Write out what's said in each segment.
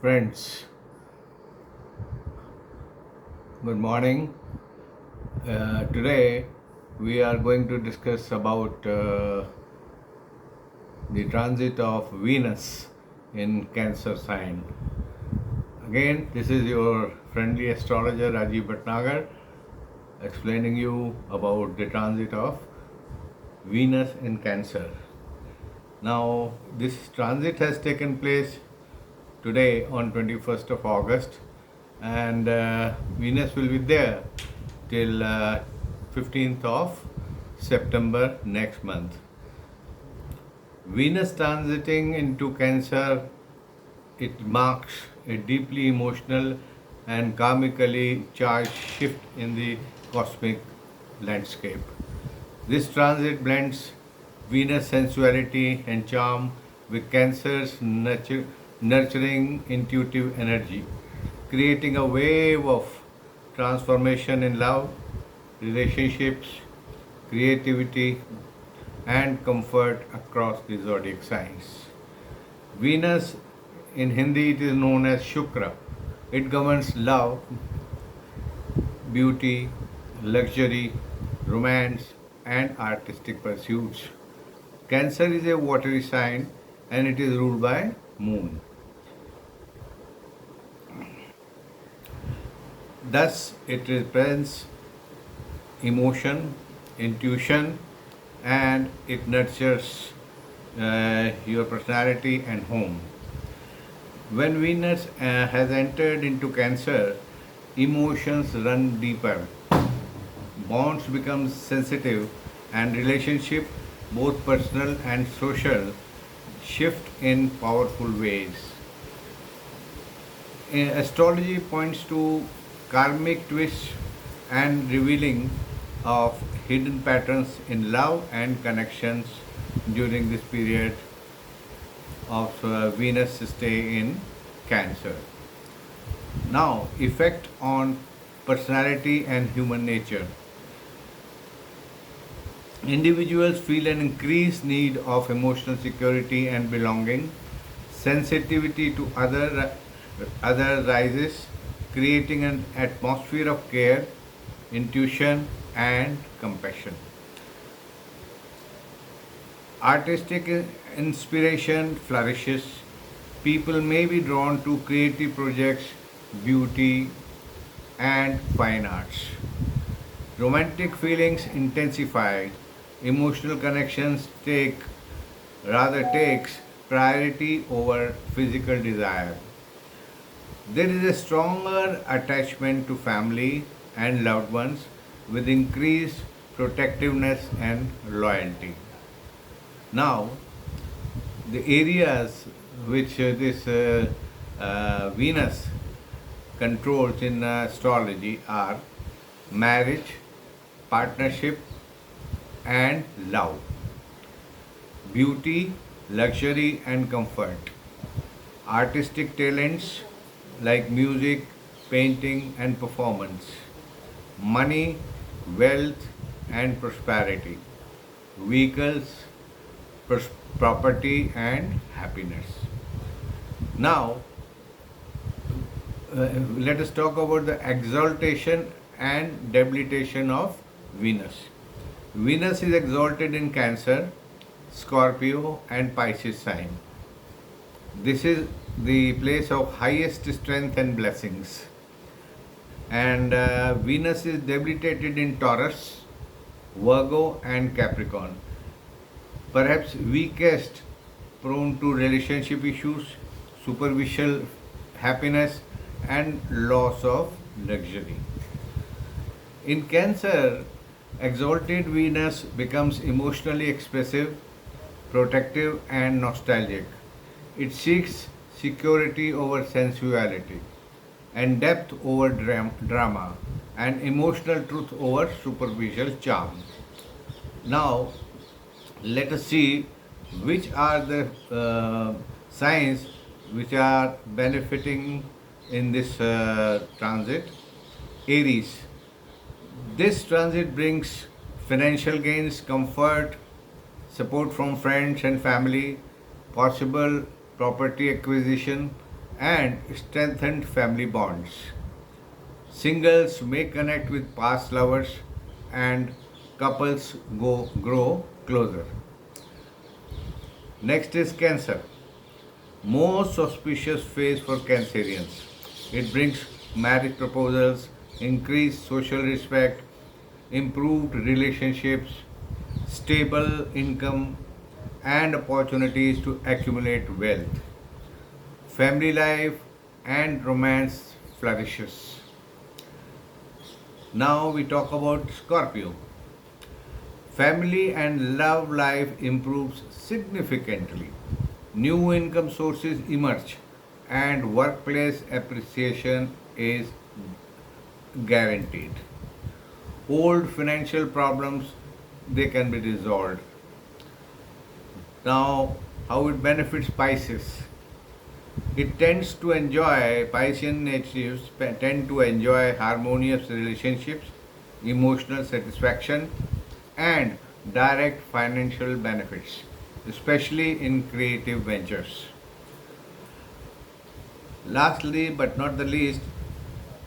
Friends, good morning. Today we are going to discuss about the transit of Venus in Cancer sign. Again, this is your friendly astrologer Rajiv Bhatnagar explaining you about the transit of Venus in Cancer. Now, this transit has taken place today on 21st of August, and Venus will be there till 15th of September next month. Venus transiting into Cancer, it marks a deeply emotional and karmically charged shift in the cosmic landscape. This transit blends Venus sensuality and charm with Cancer's nurturing intuitive energy, creating a wave of transformation in love, relationships, creativity, and comfort across the zodiac signs. Venus, in Hindi, it is known as Shukra. It governs love, beauty, luxury, romance, and artistic pursuits. Cancer is a watery sign and it is ruled by Moon. Thus, it represents emotion, intuition, and it nurtures your personality and home. When Venus has entered into Cancer, emotions run deeper, bonds become sensitive, and relationship, both personal and social, shift in powerful ways. Astrology points to karmic twists and revealing of hidden patterns in love and connections during this period of Venus stay in Cancer. Now, effect on personality and human nature. Individuals feel an increased need of emotional security and belonging. Sensitivity to other rises, creating an atmosphere of care, intuition, and compassion. Artistic inspiration flourishes. People may be drawn to creative projects, beauty, and fine arts. Romantic feelings intensify. Emotional connections takes priority over physical desire. There is a stronger attachment to family and loved ones with increased protectiveness and loyalty. Now, the areas which this Venus controls in astrology are marriage, partnership, and love, beauty, luxury, and comfort, artistic talents like music, painting, and performance, money, wealth, and prosperity, vehicles, property, and happiness. Now, let us talk about the exaltation and debilitation of Venus. Venus is exalted in Cancer, Scorpio, and Pisces sign. This is the place of highest strength and blessings. And Venus is debilitated in Taurus, Virgo, and Capricorn. Perhaps weakest, prone to relationship issues, superficial happiness, and loss of luxury. In Cancer, exalted Venus becomes emotionally expressive, protective, and nostalgic. It seeks security over sensuality, and depth over drama, and emotional truth over superficial charm. Now, let us see which are the signs which are benefiting in this transit. Aries. This transit brings financial gains, comfort, support from friends and family, possible property acquisition, and strengthened family bonds. Singles may connect with past lovers and couples grow closer. Next is Cancer. Most auspicious phase for Cancerians. It brings marriage proposals, increased social respect, improved relationships, stable income, and opportunities to accumulate wealth. Family life and romance flourishes. Now we talk about Scorpio. Family and love life improves significantly. New income sources emerge and workplace appreciation is guaranteed. Old financial problems they can be resolved. Now how it benefits Pisces. It tends to enjoy Piscean natives tend to enjoy harmonious relationships, emotional satisfaction and direct financial benefits, especially in creative ventures. Lastly, but not the least,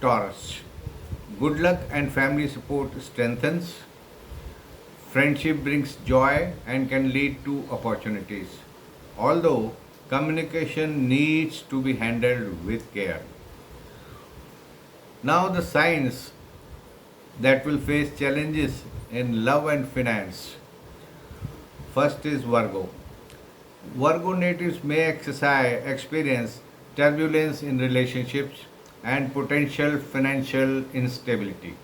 Taurus. Good luck and family support strengthens. Friendship brings joy and can lead to opportunities. Although communication needs to be handled with care. Now, the signs that will face challenges in love and finance. First is Virgo. Virgo natives may experience turbulence in relationships and potential financial instability.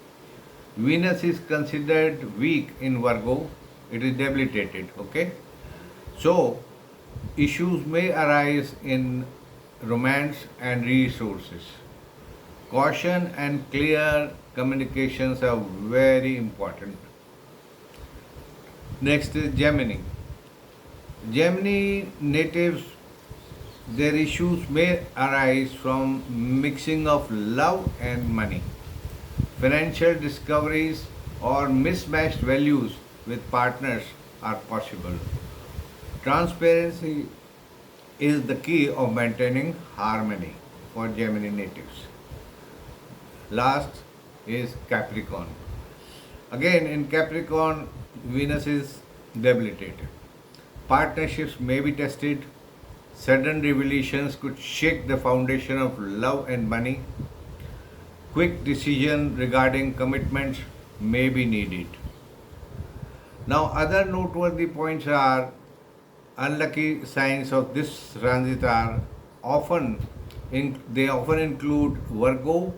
Venus is considered weak in Virgo, it is debilitated, okay? So, issues may arise in romance and resources. Caution and clear communications are very important. Next is Gemini. Gemini natives, their issues may arise from mixing of love and money, financial discoveries, or mismatched values with partners are possible. Transparency is the key of maintaining harmony for Gemini natives. Last is Capricorn. Again, in Capricorn, Venus is debilitated. Partnerships may be tested. Sudden revelations could shake the foundation of love and money. Quick decision regarding commitments may be needed. Now, other noteworthy points are unlucky signs of this transit are they often include Virgo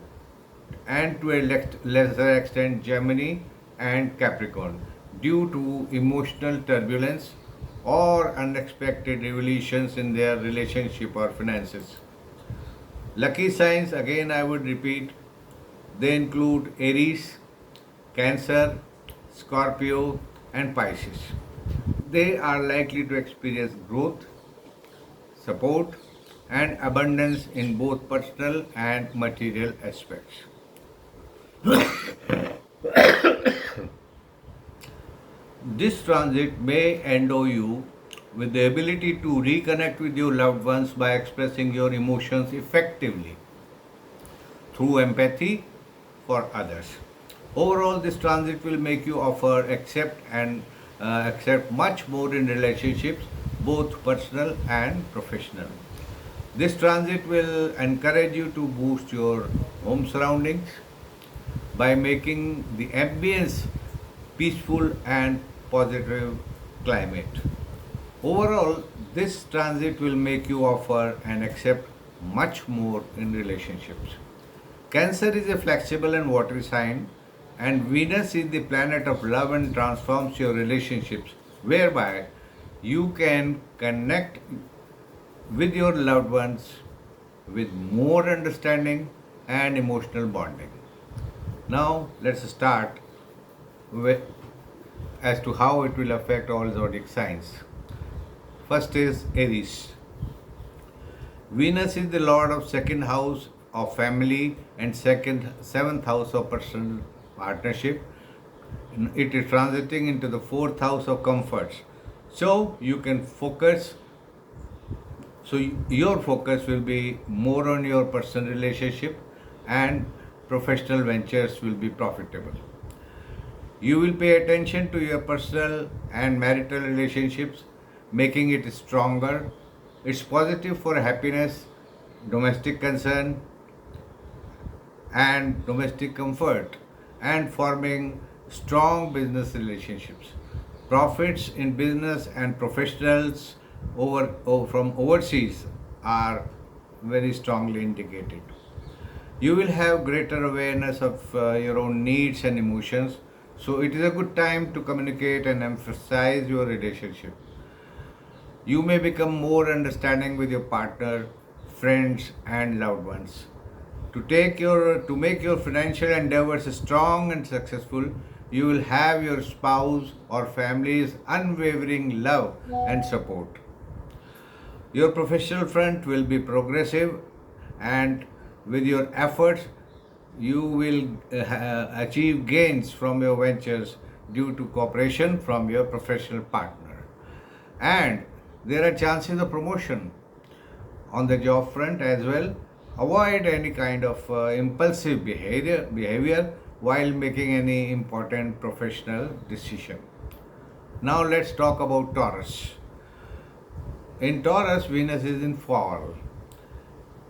and to a lesser extent Gemini and Capricorn due to emotional turbulence or unexpected revelations in their relationship or finances. Lucky signs, again I would repeat, they include Aries, Cancer, Scorpio, and Pisces. They are likely to experience growth, support, and abundance in both personal and material aspects. This transit may endow you with the ability to reconnect with your loved ones by expressing your emotions effectively through empathy for others. Overall, this transit will make you offer, accept much more in relationships, both personal and professional. This transit will encourage you to boost your home surroundings by making the ambience peaceful and positive climate. Overall, this transit will make you offer and accept much more in relationships. Cancer is a flexible and watery sign, and Venus is the planet of love and transforms your relationships, whereby you can connect with your loved ones with more understanding and emotional bonding. Now, let's start with as to how it will affect all zodiac signs. First is Aries. Venus is the lord of second house of family and seventh house of personal partnership. It is transiting into the fourth house of comforts. So you can focus So your focus will be more on your personal relationship, and professional ventures will be profitable. You will pay attention to your personal and marital relationships, making it stronger. It's positive for happiness, domestic concern, and domestic comfort, and forming strong business relationships. Profits in business and professionals from overseas are very strongly indicated. You will have greater awareness of your own needs and emotions, so it is a good time to communicate and emphasize your relationship. You may become more understanding with your partner, friends, and loved ones. To make your financial endeavors strong and successful, you will have your spouse or family's unwavering love and support. Your professional front will be progressive, and with your efforts, you will achieve gains from your ventures due to cooperation from your professional partner. And there are chances of promotion on the job front as well. Avoid any kind of impulsive behavior while making any important professional decision. Now let's talk about Taurus. In Taurus, Venus is in fall.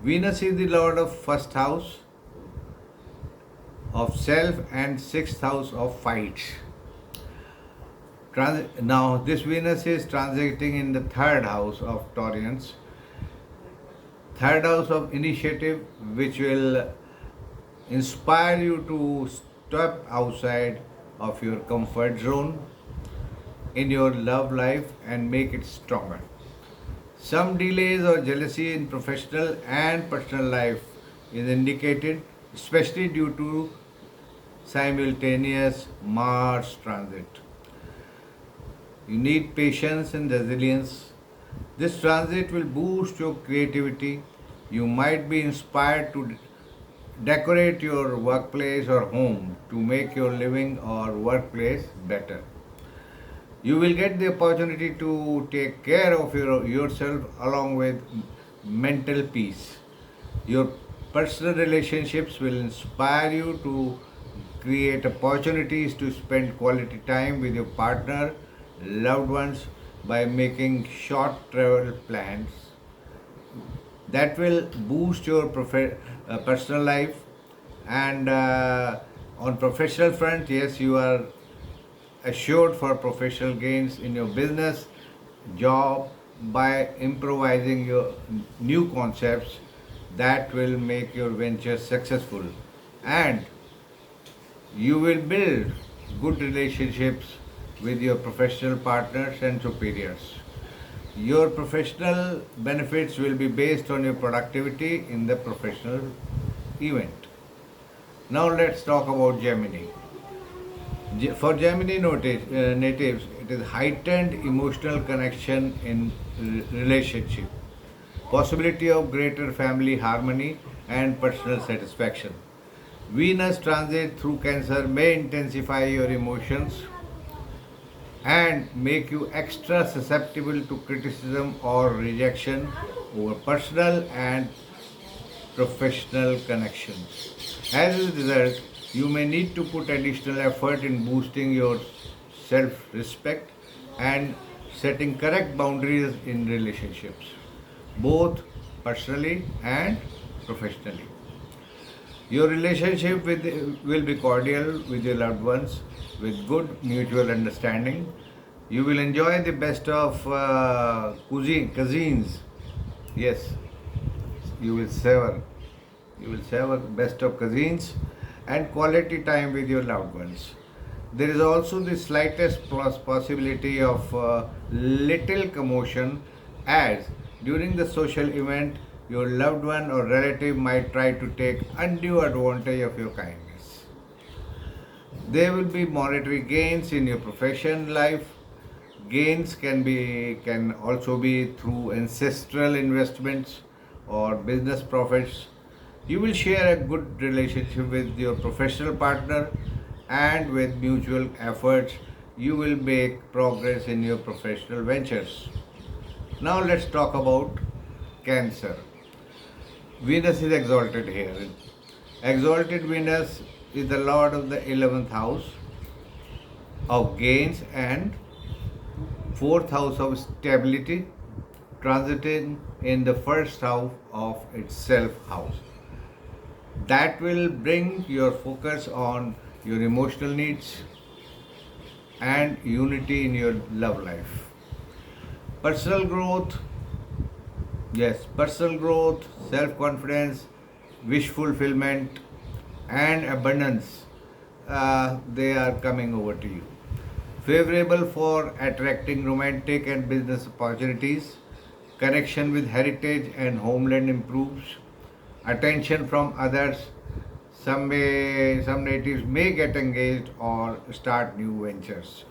Venus is the lord of first house of self and sixth house of fights. Now, this Venus is transiting in the third house of Taurians, third house of initiative, which will inspire you to step outside of your comfort zone in your love life and make it stronger. Some delays or jealousy in professional and personal life is indicated, especially due to simultaneous Mars transit. You need patience and resilience. This transit will boost your creativity. You might be inspired to decorate your workplace or home to make your living or workplace better. You will get the opportunity to take care of yourself along with mental peace. Your personal relationships will inspire you to create opportunities to spend quality time with your partner, loved ones by making short travel plans that will boost your personal life. And on professional front, yes, you are assured for professional gains in your business job by improvising your new concepts that will make your venture successful, and you will build good relationships with your professional partners and superiors. Your professional benefits will be based on your productivity in the professional event. Now let's talk about Gemini. For Gemini natives, it is heightened emotional connection in relationship, possibility of greater family harmony and personal satisfaction. Venus transit through Cancer may intensify your emotions and make you extra susceptible to criticism or rejection over personal and professional connections. As a result, you may need to put additional effort in boosting your self respect and setting correct boundaries in relationships, both personally and professionally. Your relationship will be cordial with your loved ones with good mutual understanding. You will enjoy the best of cousins. Yes, you will savor. You will savor best of cousins and quality time with your loved ones. There is also the slightest possibility of little commotion, as during the social event your loved one or relative might try to take undue advantage of your kindness. There will be monetary gains in your profession life. Gains can also be through ancestral investments or business profits. You will share a good relationship with your professional partner, and with mutual efforts you will make progress in your professional ventures. Now let's talk about Cancer. Venus is exalted here. Exalted Venus is the lord of the 11th house of gains and fourth house of stability, transiting in the first house of itself house. That will bring your focus on your emotional needs and unity in your love life. Personal growth, yes, personal growth, self confidence, wish fulfillment, and abundance, they are coming over to you. Favorable for attracting romantic and business opportunities, connection with heritage and homeland improves, attention from others, some natives may get engaged or start new ventures.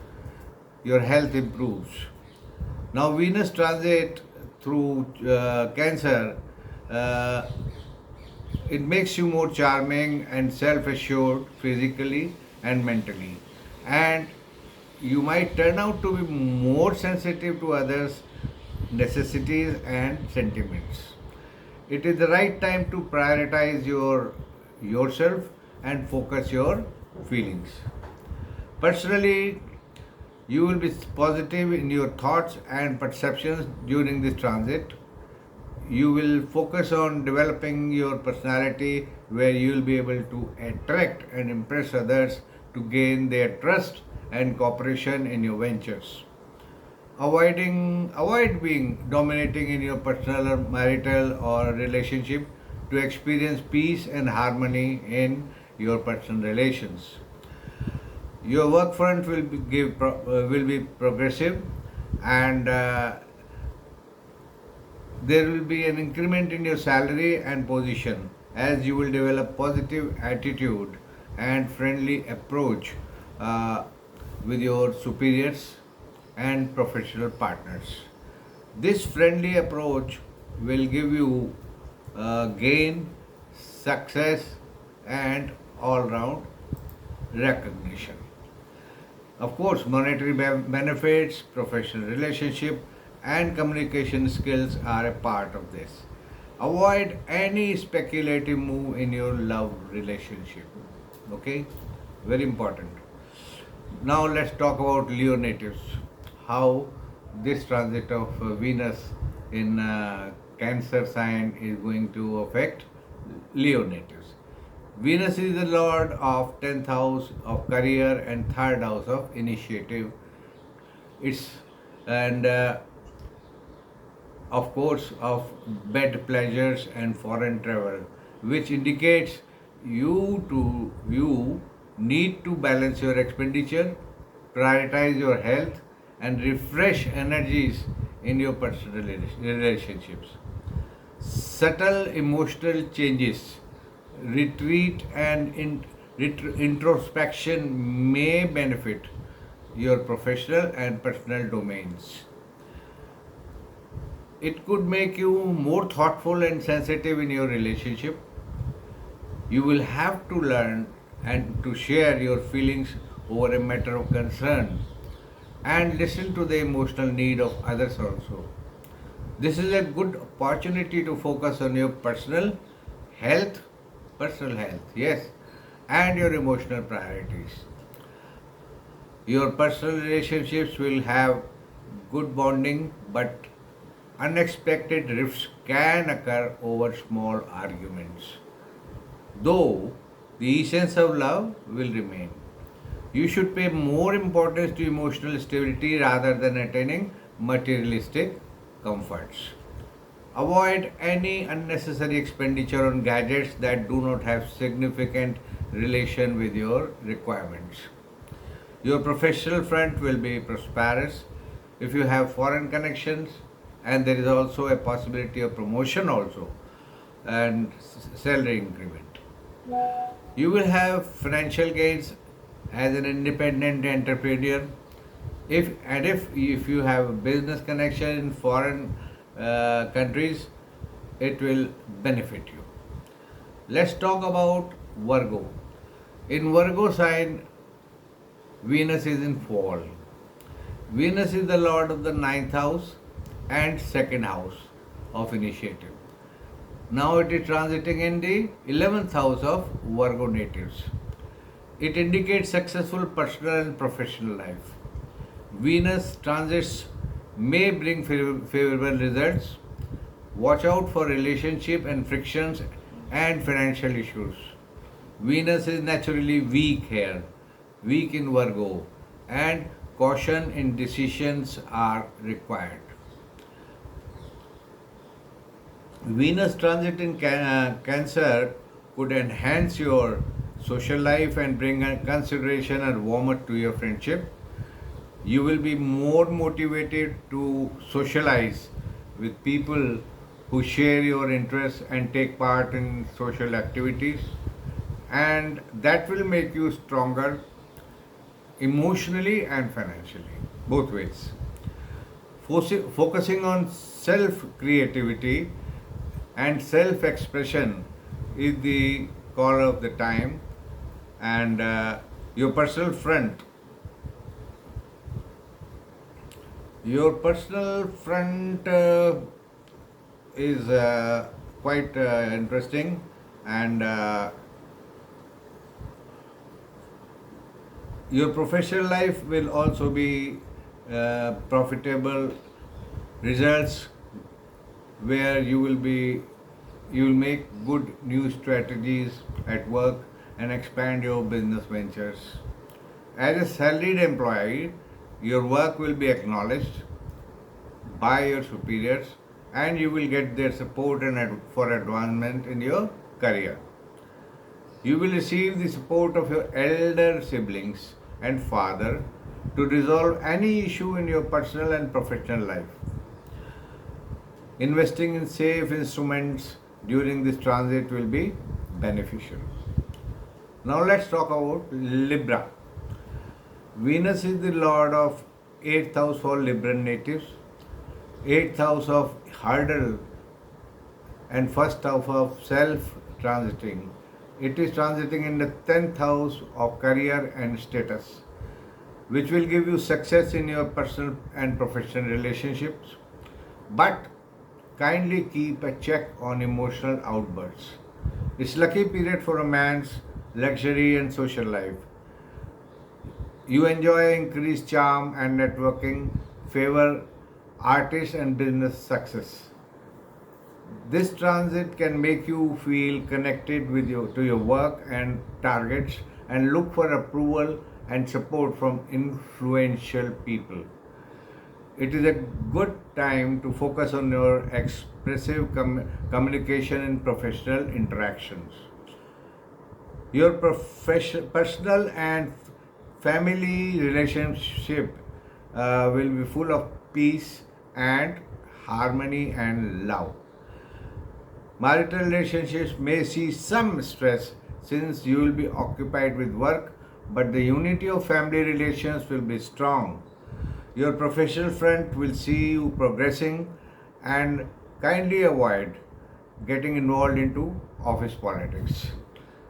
Your health improves. Now Venus transit through Cancer, uh, it makes you more charming and self-assured physically and mentally, and you might turn out to be more sensitive to others' necessities and sentiments. It is the right time to prioritize yourself and focus your feelings. Personally, you will be positive in your thoughts and perceptions during this transit. You will focus on developing your personality where you will be able to attract and impress others to gain their trust and cooperation in your ventures. Avoid being dominating in your personal or marital or relationship to experience peace and harmony in your personal relations. Your work front will be progressive, and there will be an increment in your salary and position as you will develop positive attitude and friendly approach uh, with your superiors and professional partners. This friendly approach will give you gain, success, and all round recognition. Of course, monetary benefits, professional relationship, and communication skills are a part of this. Avoid any speculative move in your love relationship. Okay, very important. Now let's talk about Leo natives. How this transit of Venus in Cancer sign is going to affect Leo natives. Venus is the lord of 10th house of career and third house of initiative. It's and of course of bed pleasures and foreign travel, which indicates you need to balance your expenditure, prioritize your health, and refresh energies in your personal relationships. Subtle emotional changes, retreat and introspection may benefit your professional and personal domains. It could make you more thoughtful and sensitive in your relationship. You will have to learn and to share your feelings over a matter of concern and listen to the emotional need of others also. This is a good opportunity to focus on your health, personal health, yes, and your emotional priorities. Your personal relationships will have good bonding, but unexpected rifts can occur over small arguments. Though the essence of love will remain. You should pay more importance to emotional stability rather than attaining materialistic comforts. Avoid any unnecessary expenditure on gadgets that do not have significant relation with your requirements. Your professional front will be prosperous if you have foreign connections, and there is also a possibility of promotion also and salary increment. You will have financial gains as an independent entrepreneur. If you have a business connection in foreign countries, it will benefit you. Let's talk about Virgo. In Virgo sign, Venus is in fall. Venus is the lord of the ninth house and second house of initiative. Now it is transiting in the 11th house of Virgo natives. It indicates successful personal and professional life. Venus transits may bring favorable results. Watch out for relationship and frictions and financial issues. Venus is naturally weak here, weak in Virgo, and caution in decisions are required. Venus transit in Cancer could enhance your social life and bring a consideration and warmth to your friendship. You will be more motivated to socialize with people who share your interests and take part in social activities, and that will make you stronger emotionally and financially, both ways. Focusing on self creativity and self expression is the call of the time, and your personal front your personal front is quite interesting, and your professional life will also be profitable results, where you will make good new strategies at work and expand your business ventures. As a salaried employee, your work will be acknowledged by your superiors, and you will get their support and for advancement in your career. You will receive the support of your elder siblings and father to resolve any issue in your personal and professional life. Investing in safe instruments during this transit will be beneficial. Now let's talk about Libra. Venus is the lord of 8th house for Libran natives, 8th house of hurdle, and first house of self transiting. It is transiting in the 10th house of career and status, which will give you success in your personal and professional relationships. But kindly keep a check on emotional outbursts. It's lucky period for romance, luxury, and social life. You enjoy increased charm and networking, favor artists and business success. This transit can make you feel connected to your work and targets, and look for approval and support from influential people. It is a good time to focus on your expressive communication in professional interactions. Your personal and family relationship will be full of peace and harmony and love. Marital relationships may see some stress since you will be occupied with work, but the unity of family relations will be strong. Your professional front will see you progressing, and kindly avoid getting involved into office politics.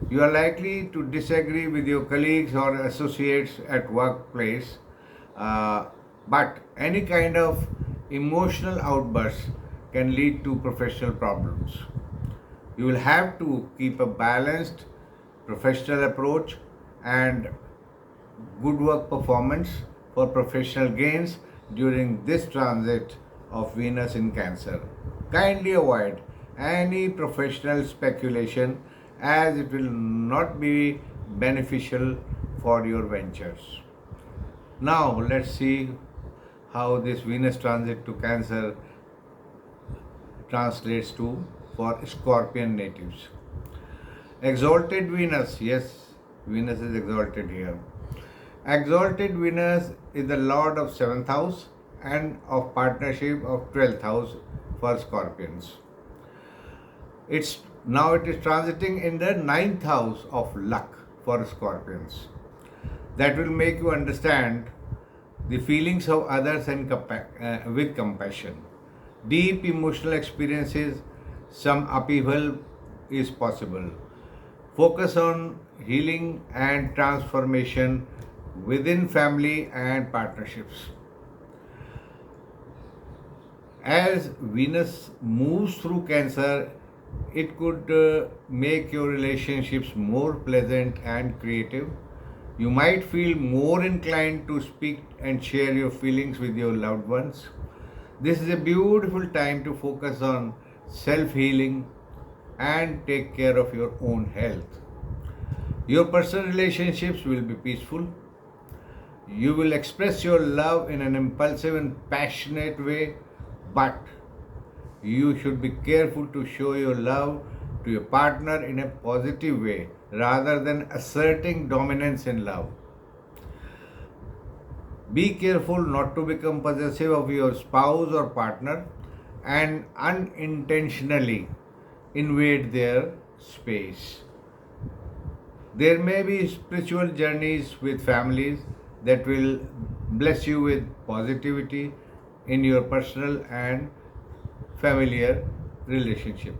You are likely to disagree with your colleagues or associates at workplace, uh, but any kind of emotional outbursts can lead to professional problems. You will have to keep a balanced professional approach and good work performance for professional gains during this transit of Venus in Cancer. Kindly avoid any professional speculation, as it will not be beneficial for your ventures. Now let's see how this Venus transit to Cancer translates to for Scorpion natives. Exalted Venus, yes, Venus is exalted here. Exalted Venus is the lord of 7th house and of partnership of 12th house for Scorpions. It is transiting in the 9th house of luck for Scorpions. That will make you understand the feelings of others and with compassion. Deep emotional experiences, some upheaval is possible. Focus on healing and transformation within family and partnerships. As Venus moves through Cancer, it could make your relationships more pleasant and creative. You might feel more inclined to speak and share your feelings with your loved ones. This is a beautiful time to focus on self healing and take care of your own health. Your personal relationships will be peaceful. You will express your love in an impulsive and passionate way, but you should be careful to show your love to your partner in a positive way rather than asserting dominance in love. Be careful not to become possessive of your spouse or partner and unintentionally invade their space. There may be spiritual journeys with families that will bless you with positivity in your personal and familiar relationship.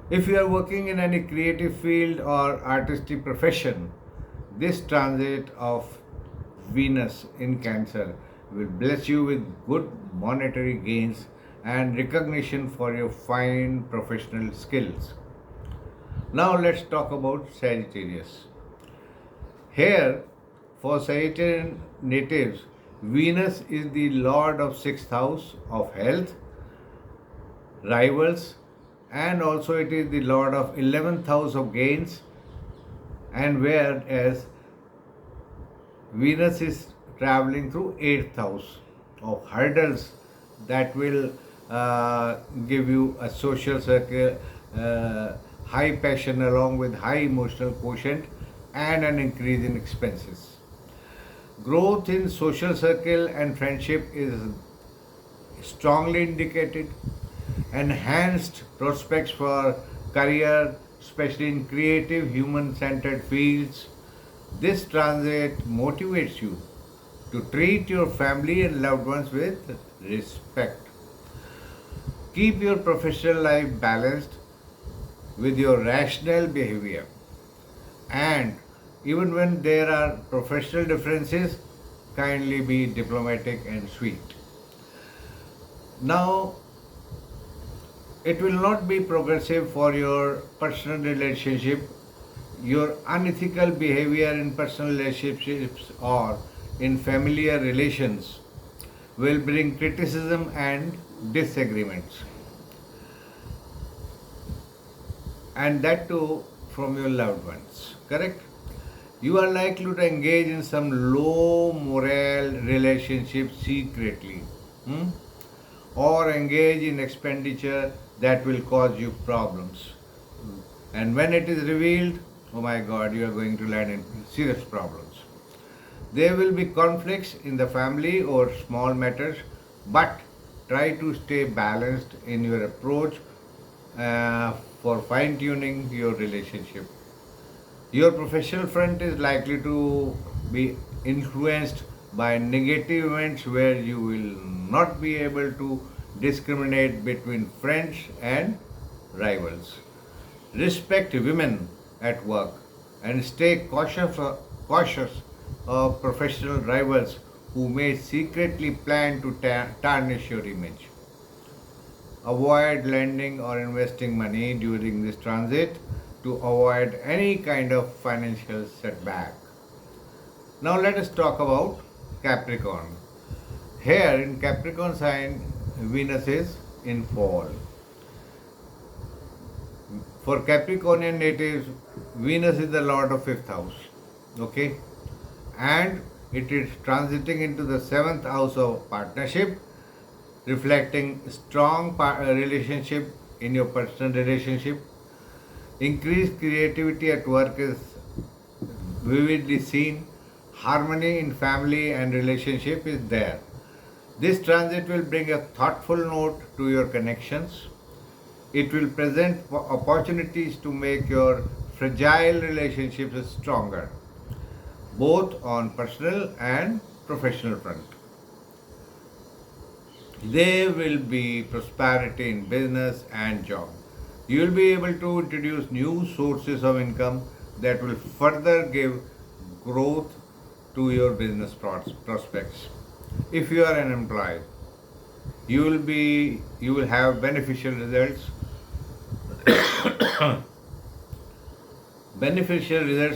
If you are working in any creative field or artistic profession, this transit of Venus in Cancer will bless you with good monetary gains and recognition for your fine professional skills. Now let's talk about Sagittarius. Here, for Sagittarian natives, Venus is the lord of sixth house of health, rivals, and also it is the lord of 11th house of gains. And whereas Venus is traveling through 8th house of hurdles that will give you a social circle, high passion along with high emotional quotient, and an increase in expenses. Growth in social circle and friendship is strongly indicated. Enhanced prospects for career, especially in creative, human centered fields. This transit motivates you to treat your family and loved ones with respect. Keep your professional life balanced with your rational behavior. And even when there are professional differences, kindly be diplomatic and sweet. Now, it will not be progressive for your personal relationship. Your unethical behavior in personal relationships or in familiar relations will bring criticism and disagreements. And that too from your loved ones. Correct? You are likely to engage in some low morale relationship secretly. Or engage in expenditure that will cause you problems. And when it is revealed, oh my God, you are going to land in serious problems. There will be conflicts in the family or small matters, but try to stay balanced in your approach for fine tuning your relationship. Your professional front is likely to be influenced by negative events where you will not be able to discriminate between friends and rivals. Respect women at work and stay cautious of professional rivals who may secretly plan to tarnish your image. Avoid lending or investing money during this transit to avoid any kind of financial setback. Now let us talk about Capricorn. Here in Capricorn sign, Venus is in fall. For Capricornian natives, Venus is the lord of fifth house. Okay? And it is transiting into the seventh house of partnership, reflecting strong relationship in your personal relationship. Increased creativity at work is vividly seen. Harmony in family and relationship is there. This transit will bring a thoughtful note to your connections. It will present opportunities to make your fragile relationships stronger, both on personal and professional front. There will be prosperity in business and job. You will be able to introduce new sources of income that will further give growth to your business prospects. If you are an employee, You will have beneficial results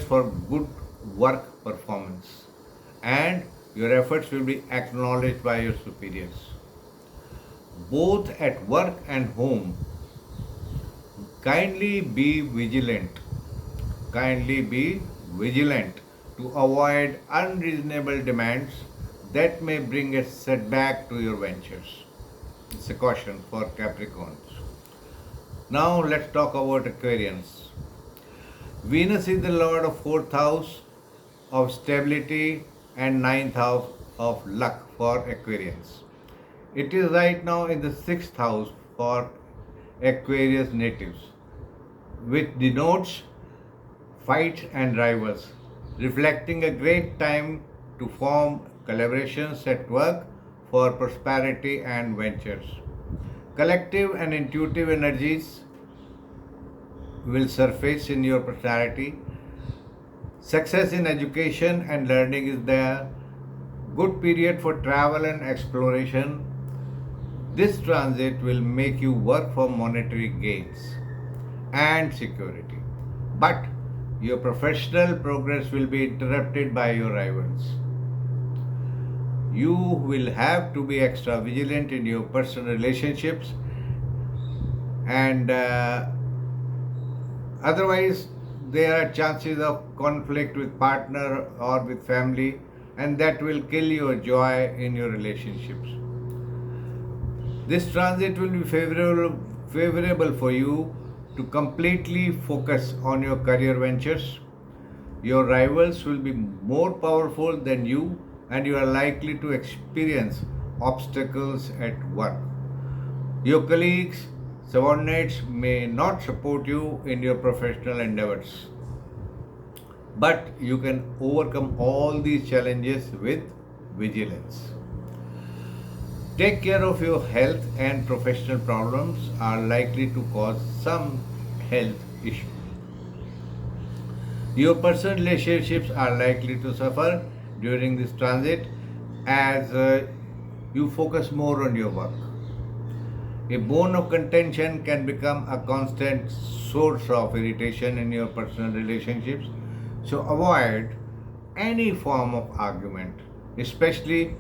for good work performance, and your efforts will be acknowledged by your superiors. Both at work and home, kindly be vigilant. Kindly be vigilant to avoid unreasonable demands that may bring a setback to your ventures. It's a caution for Capricorns. Now let's talk about Aquarians. Venus is the lord of fourth house of stability and ninth house of luck for Aquarians. It is right now in the sixth house for Aquarius natives, which denotes fights and rivals, reflecting a great time to form collaborations at work for prosperity and ventures. Collective and intuitive energies will surface in your personality. Success in education and learning is there. Good period for travel and exploration. This transit will make you work for monetary gains and security. But your professional progress will be interrupted by your rivals. You will have to be extra vigilant in your personal relationships, and otherwise there are chances of conflict with partner or with family, and that will kill your joy in your relationships. This transit will be favorable for you to completely focus on your career ventures. Your rivals will be more powerful than you, and you are likely to experience obstacles at work. Your colleagues, subordinates may not support you in your professional endeavors, but you can overcome all these challenges with vigilance. Take care of your health, and professional problems are likely to cause some health issues. Your personal relationships are likely to suffer during this transit as you focus more on your work. A bone of contention can become a constant source of irritation in your personal relationships, so avoid any form of argument, especially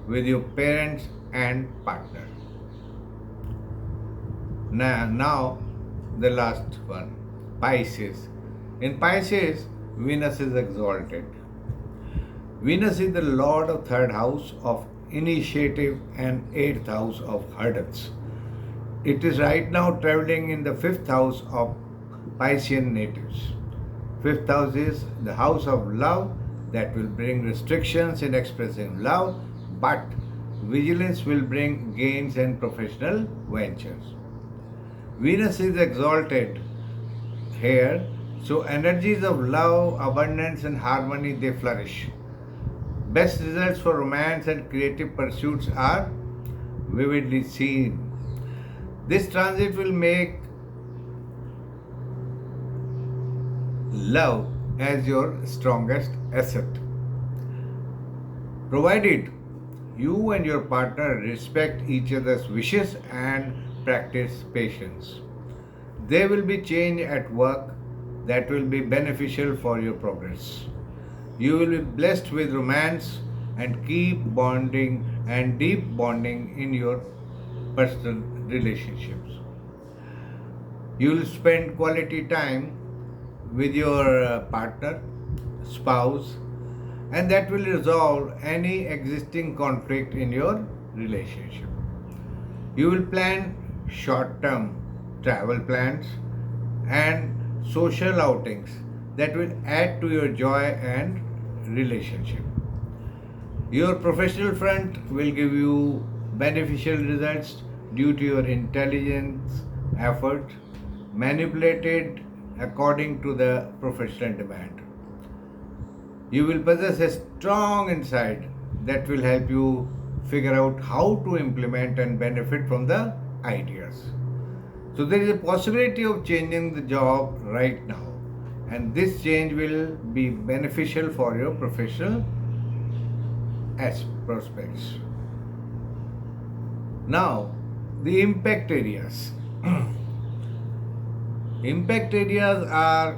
with your parents and partner. Now the last one, Pisces. In Pisces, Venus is exalted. Venus is the lord of third house of initiative and eighth house of hurdles. It is right now traveling in the fifth house of Piscean natives. Fifth house is the house of love that will bring restrictions in expressing love, but vigilance will bring gains in professional ventures. Venus is exalted here, so energies of love, abundance, and harmony they flourish. Best results for romance and creative pursuits are vividly seen. This transit will make love as your strongest asset, provided you and your partner respect each other's wishes and practice patience. There will be change at work that will be beneficial for your progress. You will be blessed with romance and keep bonding and deep bonding in your personal relationships. You will spend quality time with your partner, spouse, and that will resolve any existing conflict in your relationship. You will plan short term travel plans and social outings that will add to your joy and relationship. Your professional front will give you beneficial results due to your intelligence, effort, manipulated according to the professional demand. You will possess a strong insight that will help you figure out how to implement and benefit from the ideas. So there is a possibility of changing the job right now, and this change will be beneficial for your professional as prospects. Now, the impact areas. Impact areas are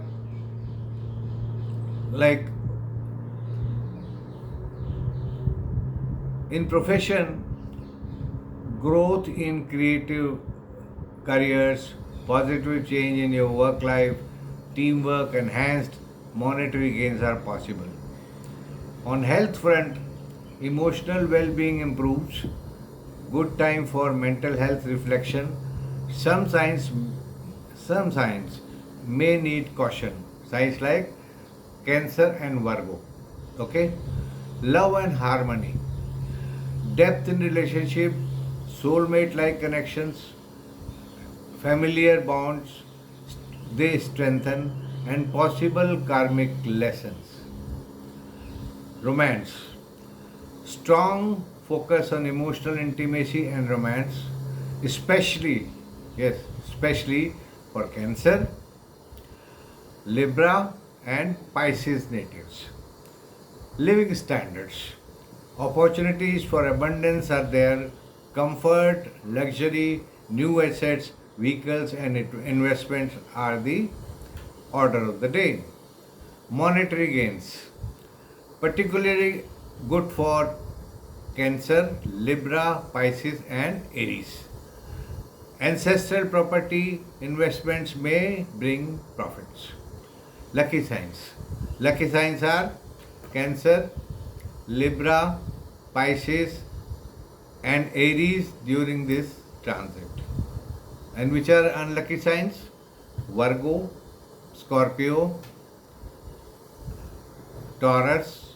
like in profession, growth in creative careers, positive change in your work life, teamwork, enhanced monetary gains are possible. On health front, emotional well-being improves, good time for mental health reflection. Some signs some signs may need caution. Signs like Cancer and Virgo. Okay? Love and harmony. Depth in relationship, soulmate like connections, familiar bonds, they strengthen, and possible karmic lessons. Romance. Strong focus on emotional intimacy and romance, especially, yes, especially for Cancer, Libra, and Pisces natives. Living standards. Opportunities for abundance are there. Comfort, luxury, new assets, vehicles, and investments are the order of the day. Monetary gains, particularly good for Cancer, Libra, Pisces, and Aries. Ancestral property investments may bring profits. Lucky signs. Lucky signs are Cancer, Libra, Pisces, and Aries during this transit. And which are unlucky signs? Virgo, Scorpio, Taurus.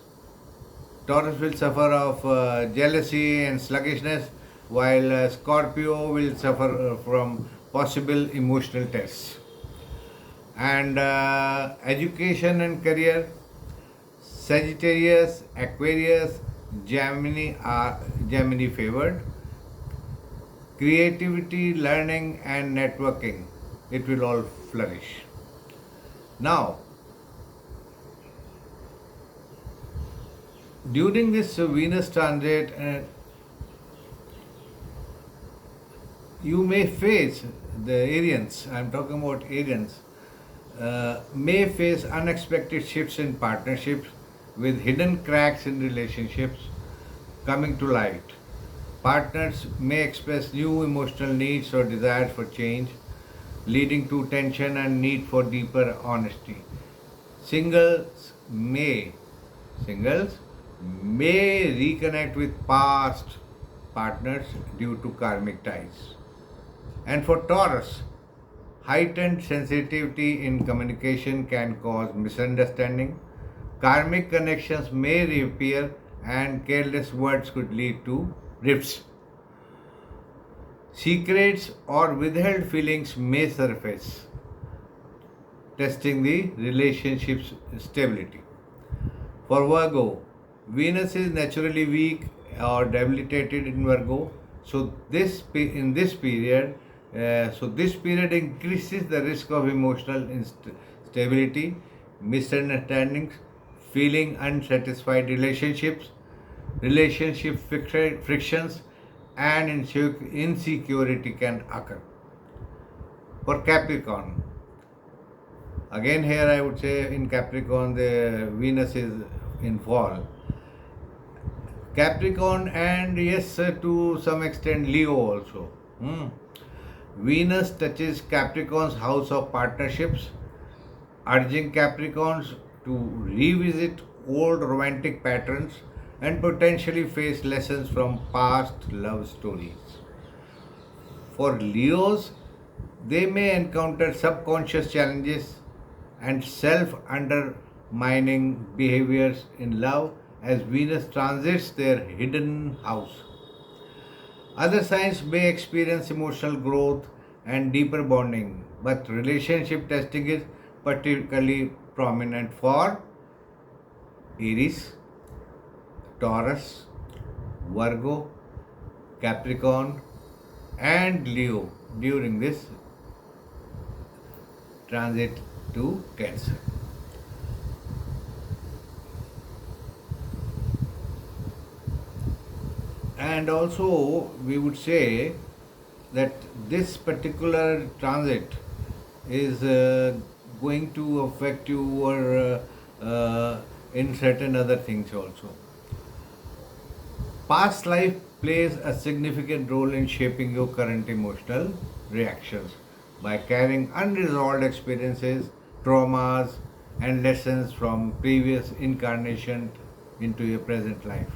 Taurus will suffer of jealousy and sluggishness, while Scorpio will suffer from possible emotional tests. And education and career, Sagittarius, Aquarius, Gemini favored. Creativity, learning, and networking, it will all flourish. Now, during this Venus transit, you may face the Arians, I'm talking about Arians, may face unexpected shifts in partnerships with hidden cracks in relationships coming to light. Partners may express new emotional needs or desires for change, leading to tension and need for deeper honesty. Singles may Singles may reconnect with past partners due to karmic ties. And for Taurus, heightened sensitivity in communication can cause misunderstanding. Karmic connections may reappear, and careless words could lead to rifts. Secrets or withheld feelings may surface, testing the relationship's stability. For Virgo, Venus is naturally weak or debilitated in Virgo, so this period increases the risk of emotional instability, misunderstandings, feeling unsatisfied relationships, relationship frictions, and insecurity can occur. For Capricorn, again here I would say in Capricorn the Venus is in fall. Capricorn and yes to some extent Leo also. Venus touches Capricorn's house of partnerships, urging Capricorns to revisit old romantic patterns and potentially face lessons from past love stories. For Leos, they may encounter subconscious challenges and self undermining behaviors in love as Venus transits their hidden house. Other signs may experience emotional growth and deeper bonding, but relationship testing is particularly prominent for Aries, Taurus, Virgo, Capricorn, and Leo during this transit to Cancer. And also, we would say that this particular transit is going to affect you or in certain other things also. Past life plays a significant role in shaping your current emotional reactions by carrying unresolved experiences, traumas, and lessons from previous incarnation into your present life.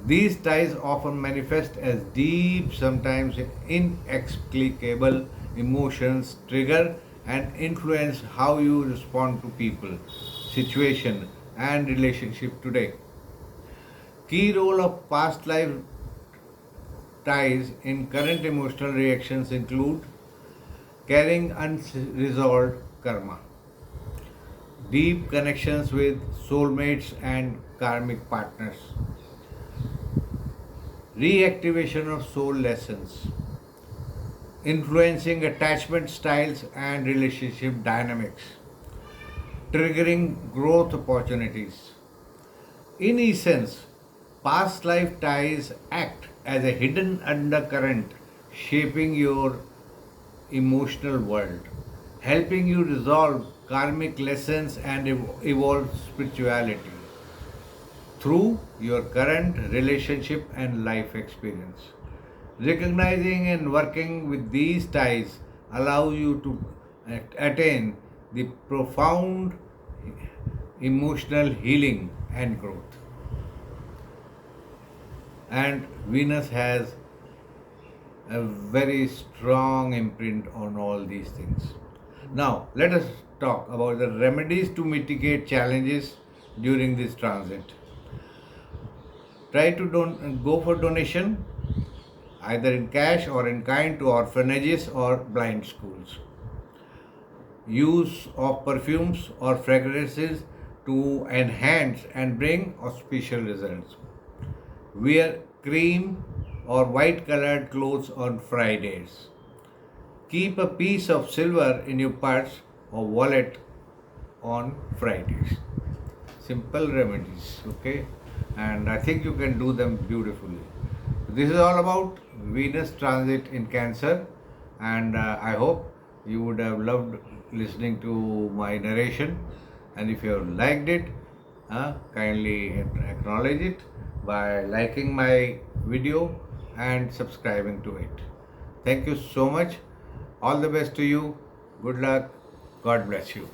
These ties often manifest as deep, sometimes inexplicable emotions, trigger and influence how you respond to people, situation, and relationship today. Key role of past life ties in current emotional reactions include carrying unresolved karma, deep connections with soulmates and karmic partners, reactivation of soul lessons, influencing attachment styles and relationship dynamics, triggering growth opportunities. In essence, past life ties act as a hidden undercurrent shaping your emotional world, helping you resolve karmic lessons and evolve spirituality through your current relationship and life experience. Recognizing and working with these ties allow you to attain the profound emotional healing and growth. And Venus has a very strong imprint on all these things. Now, let us talk about the remedies to mitigate challenges during this transit. Try to go for donation either in cash or in kind to orphanages or blind schools. Use of perfumes or fragrances to enhance and bring auspicious results. Wear cream or white colored clothes on Fridays. Keep a piece of silver in your purse or wallet on Fridays. Simple remedies, okay? And I think you can do them beautifully. This is all about Venus transit in Cancer, and I hope you would have loved listening to my narration. And if you have liked it, kindly acknowledge it by liking my video and subscribing to it. Thank you so much. All the best to you. Good luck. God bless you.